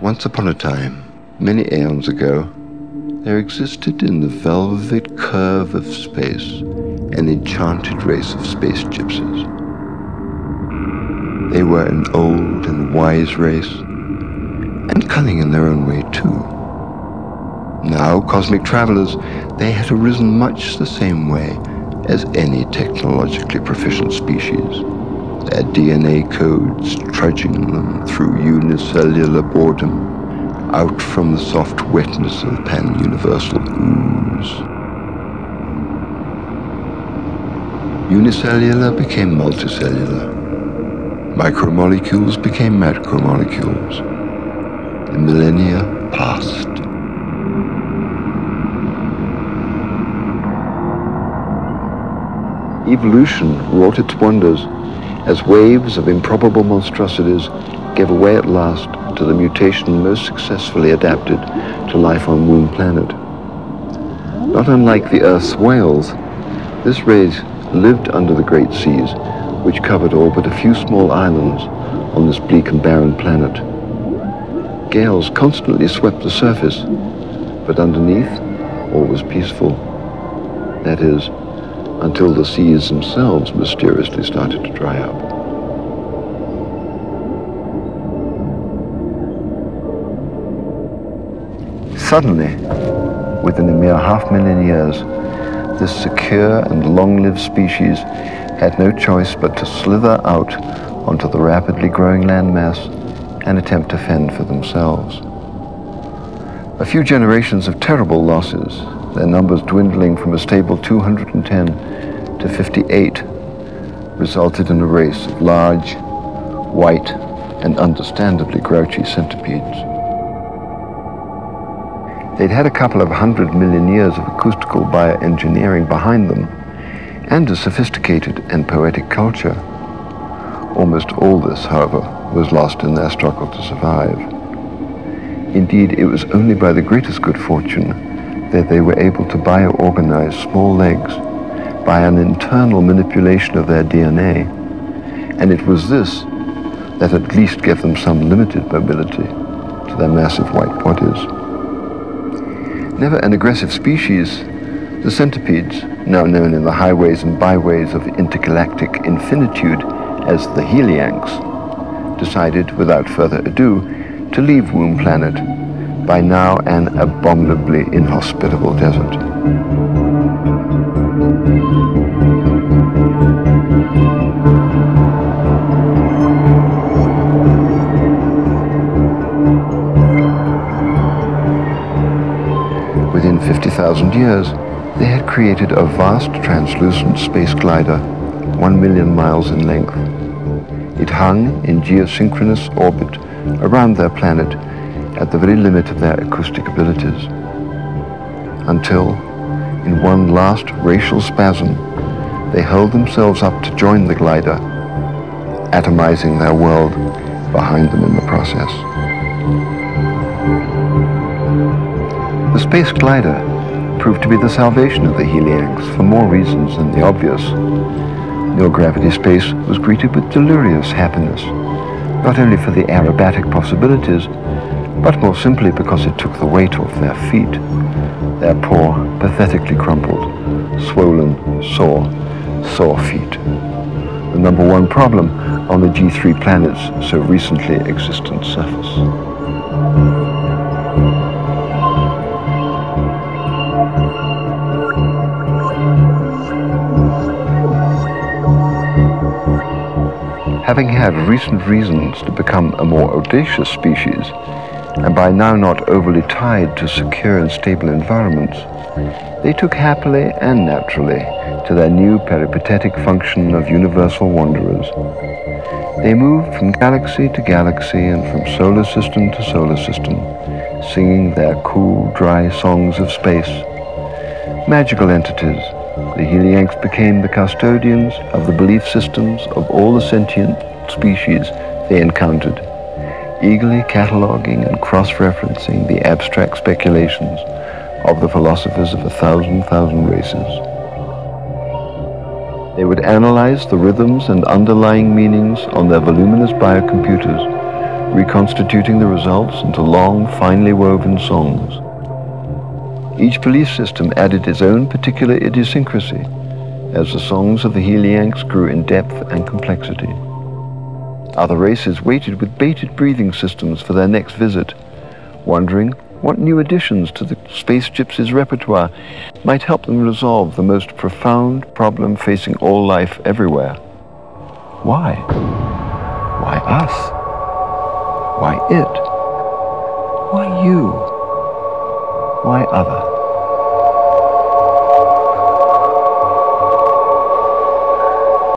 Once upon a time, many aeons ago, there existed in the velvet curve of space an enchanted race of space gypsies. They were an old and wise race, and cunning in their own way too. Now, cosmic travelers, they had arisen much the same way as any technologically proficient species, their DNA codes trudging them through unicellular boredom, out from the soft wetness of pan-universal ooze. Unicellular became multicellular. Micromolecules became macromolecules. The millennia passed. Evolution wrought its wonders as waves of improbable monstrosities gave way at last to the mutation most successfully adapted to life on Moon Planet. Not unlike the Earth's whales, this race lived under the great seas, which covered all but a few small islands on this bleak and barren planet. Gales constantly swept the surface, but underneath all was peaceful. That is, until the seas themselves mysteriously started to dry up. Suddenly, within a mere 500,000 years, this secure and long-lived species had no choice but to slither out onto the rapidly growing landmass and attempt to fend for themselves. A few generations of terrible losses, their numbers dwindling from a stable 210 to 58, resulted in a race of large, white, and understandably grouchy centipedes. They'd had a couple of 100 million years of acoustical bioengineering behind them, and a sophisticated and poetic culture. Almost all this, however, was lost in their struggle to survive. Indeed, it was only by the greatest good fortune that they were able to bioorganize small legs by an internal manipulation of their DNA, and it was this that at least gave them some limited mobility to their massive white bodies. Never an aggressive species, the centipedes, now known in the highways and byways of intergalactic infinitude as the Helianx, decided without further ado to leave Womb Planet, by now an abominably inhospitable desert. Within 50,000 years, they had created a vast translucent space glider, 1 million miles in length. It hung in geosynchronous orbit around their planet at the very limit of their acoustic abilities. Until, in one last racial spasm, they hurled themselves up to join the glider, atomizing their world behind them in the process. The space glider proved to be the salvation of the Helianx for more reasons than the obvious. Nil-gravity space was greeted with delirious happiness, not only for the aerobatic possibilities, but more simply because it took the weight off their feet, their poor, pathetically crumpled, swollen, sore feet. The number one problem on the G3 planet's so recently existent surface. Having had recent reasons to become a more audacious species, and by now not overly tied to secure and stable environments, they took happily and naturally to their new peripatetic function of universal wanderers. They moved from galaxy to galaxy and from solar system to solar system, singing their cool, dry songs of space. Magical entities, the Helianx became the custodians of the belief systems of all the sentient species they encountered, eagerly cataloging and cross-referencing the abstract speculations of the philosophers of 1,000 races. They would analyze the rhythms and underlying meanings on their voluminous biocomputers, reconstituting the results into long, finely woven songs. Each belief system added its own particular idiosyncrasy as the songs of the Helianx grew in depth and complexity. Other races waited with bated breathing systems for their next visit, wondering what new additions to the space gypsies' repertoire might help them resolve the most profound problem facing all life everywhere. Why? Why us? Why it? Why you? Why other?